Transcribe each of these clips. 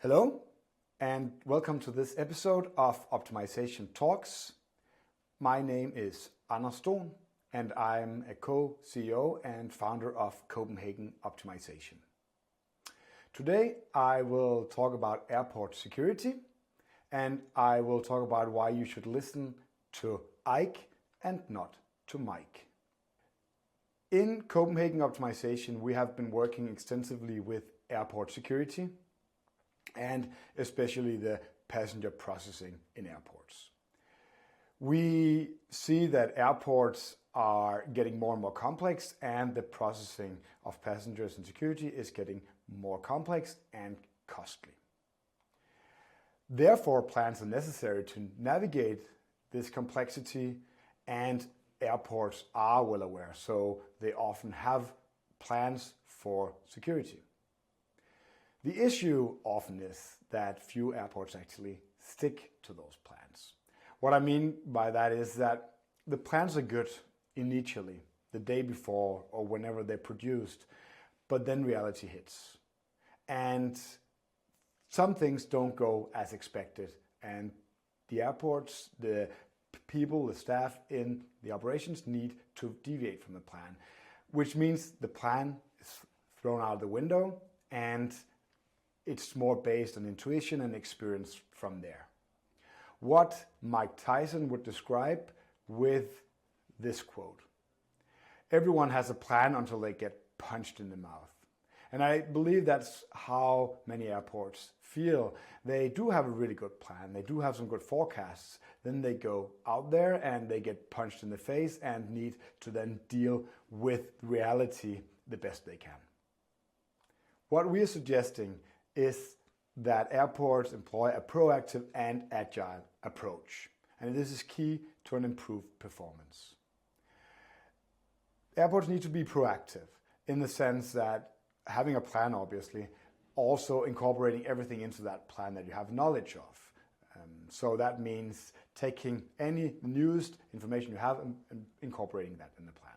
Hello, and welcome to this episode of Optimization Talks. My name is Dohn, and I'm a co-CEO and founder of Copenhagen Optimization. Today, I will talk about airport security, and I will talk about why you should listen to Ike and not to Mike. In Copenhagen Optimization, we have been working extensively with airport security, and especially the passenger processing in airports. We see that airports are getting more and more complex, and the processing of passengers and security is getting more complex and costly. Therefore, plans are necessary to navigate this complexity, and airports are well aware, so they often have plans for security. The issue often is that few airports actually stick to those plans. What I mean by that is that the plans are good initially, the day before or whenever they're produced, but then reality hits. And some things don't go as expected, and the airports, the people, the staff in the operations need to deviate from the plan, which means the plan is thrown out the window and it's more based on intuition and experience from there. What Mike Tyson would describe with this quote: "Everyone has a plan until they get punched in the mouth." And I believe that's how many airports feel. They do have a really good plan, they do have some good forecasts, then they go out there and they get punched in the face and need to then deal with reality the best they can. What we are suggesting is that airports employ a proactive and agile approach, and this is key to an improved performance. Airports need to be proactive in the sense that having a plan, obviously, also incorporating everything into that plan that you have knowledge of. So that means taking any newest information you have and incorporating that in the plan.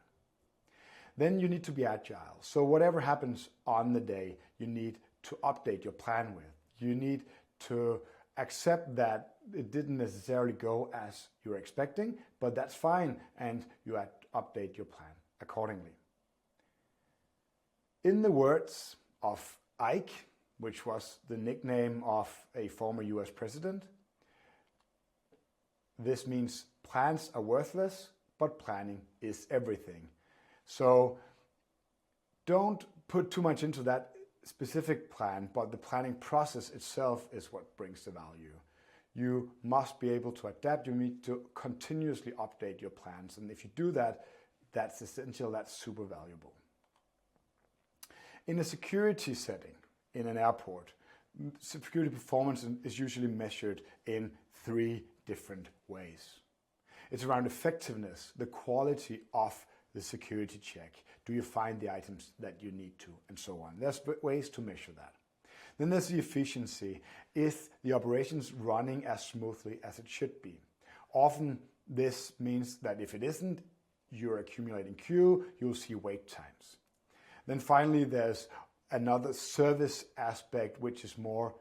Then you need to be agile. So whatever happens on the day, you need to update your plan with. You need to accept that it didn't necessarily go as you were expecting, but that's fine, and you update your plan accordingly. In the words of Ike, which was the nickname of a former US president, this means plans are worthless, but planning is everything. So don't put too much into that specific plan, but the planning process itself is what brings the value. You must be able to adapt. You need to continuously update your plans. And if you do that, that's essential, that's super valuable. In a security setting, in an airport, security performance is usually measured in 3 different ways. It's around effectiveness, the quality of the security check. Do you find the items that you need to, and so on. There's ways to measure that. Then there's the efficiency. Is the operations running as smoothly as it should be? Often this means that if it isn't, you're accumulating queue, you'll see wait times. Then finally, there's another service aspect, which is more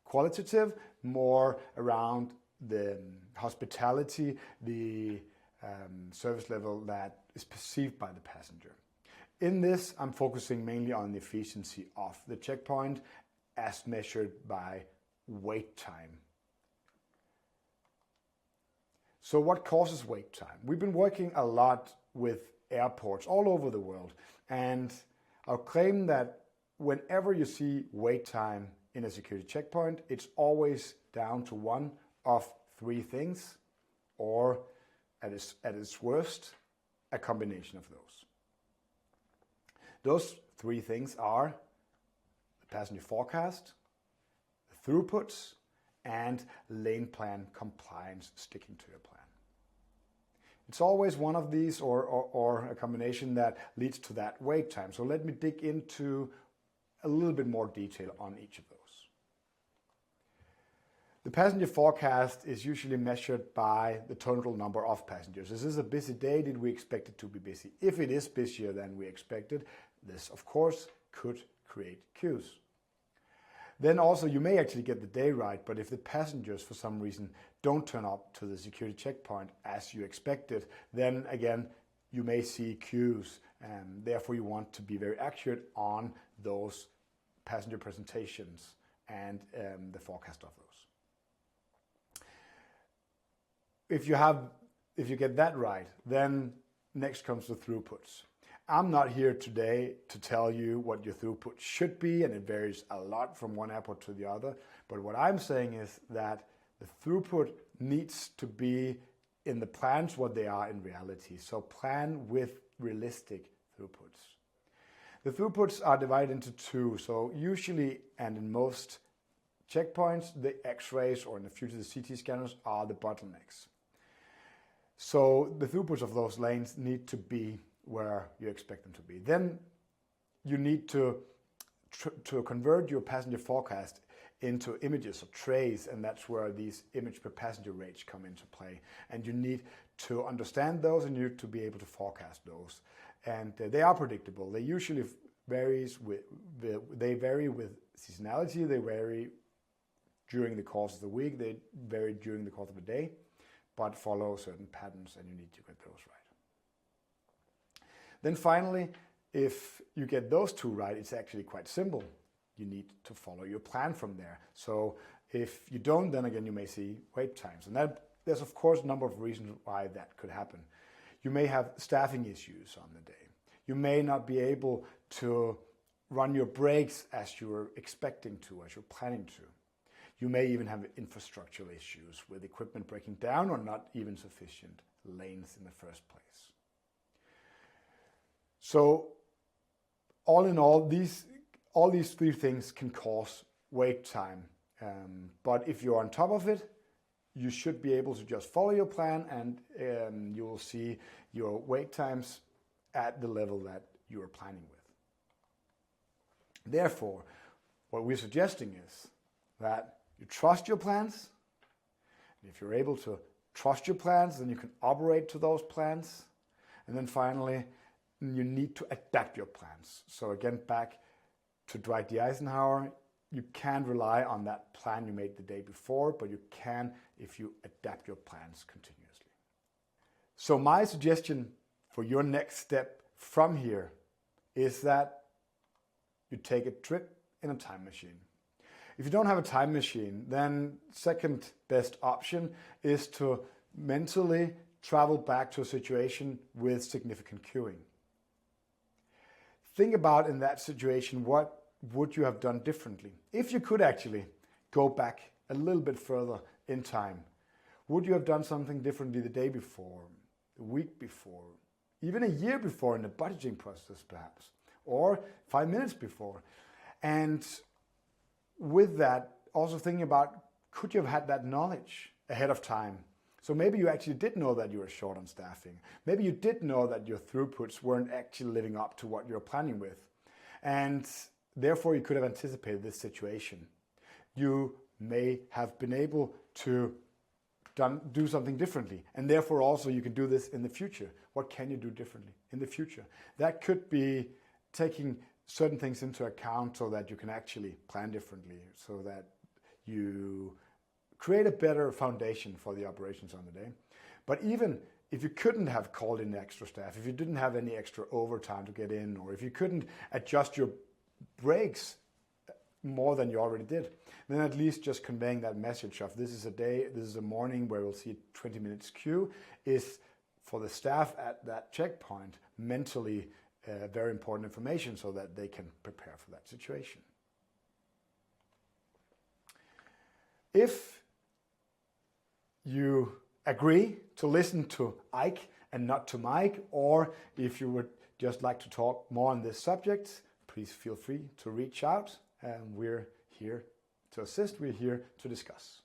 qualitative, more around the hospitality, the service level that is perceived by the passenger. In this, I'm focusing mainly on the efficiency of the checkpoint as measured by wait time. So what causes wait time? We've been working a lot with airports all over the world, and I'll claim that whenever you see wait time in a security checkpoint, it's always down to one of 3 things, or at its worst, a combination of those. Those 3 things are the passenger forecast, the throughputs, and lane plan compliance, sticking to your plan. It's always one of these or a combination that leads to that wait time. So let me dig into a little bit more detail on each of those. The passenger forecast is usually measured by the total number of passengers. This is a busy day. Did we expect it to be busy? If it is busier than we expected, this of course could create queues. Then also you may actually get the day right, but if the passengers for some reason don't turn up to the security checkpoint as you expected, then again, you may see queues, and therefore you want to be very accurate on those passenger presentations and the forecast of those. If you get that right, then next comes the throughputs. I'm not here today to tell you what your throughput should be, and it varies a lot from one airport to the other. But what I'm saying is that the throughput needs to be in the plans what they are in reality. So plan with realistic throughputs. The throughputs are divided into two. So usually, and in most checkpoints, the X-rays, or in the future the CT scanners, are the bottlenecks. So the throughputs of those lanes need to be where you expect them to be. Then you need to convert your passenger forecast into images or trays, and that's where these image per passenger rates come into play. And you need to understand those, and you need to be able to forecast those. And they are predictable. They usually vary with seasonality. They vary during the course of the week. They vary during the course of the day, but follow certain patterns, and you need to get those right. Then finally, if you get those two right, it's actually quite simple. You need to follow your plan from there. So if you don't, then again, you may see wait times. And there's of course a number of reasons why that could happen. You may have staffing issues on the day. You may not be able to run your brakes as you were expecting to, as you're planning to. You may even have infrastructural issues with equipment breaking down or not even sufficient lanes in the first place. So all in all these three things can cause wait time. But if you're on top of it, you should be able to just follow your plan, and you will see your wait times at the level that you are planning with. Therefore, what we're suggesting is that you trust your plans. If you're able to trust your plans, then you can operate to those plans. And then finally, you need to adapt your plans. So again, back to Dwight D. Eisenhower, you can't rely on that plan you made the day before, but you can if you adapt your plans continuously. So my suggestion for your next step from here is that you take a trip in a time machine. If you don't have a time machine, then second best option is to mentally travel back to a situation with significant queuing. Think about in that situation, what would you have done differently? If you could actually go back a little bit further in time, would you have done something differently the day before, the week before, even a year before in the budgeting process perhaps, or 5 minutes before? And with that, also thinking about, could you have had that knowledge ahead of time? So maybe you actually did know that you were short on staffing. Maybe you did know that your throughputs weren't actually living up to what you're planning with. And therefore you could have anticipated this situation. You may have been able to do something differently. And therefore also you can do this in the future. What can you do differently in the future? That could be taking certain things into account so that you can actually plan differently, so that you create a better foundation for the operations on the day. But even if you couldn't have called in extra staff, if you didn't have any extra overtime to get in, or if you couldn't adjust your brakes more than you already did, then at least just conveying that message of this is a day, this is a morning where we'll see 20 minutes queue is for the staff at that checkpoint mentally very important information so that they can prepare for that situation. If you agree to listen to Ike and not to Mike, or if you would just like to talk more on this subject, please feel free to reach out. And we're here to assist, we're here to discuss.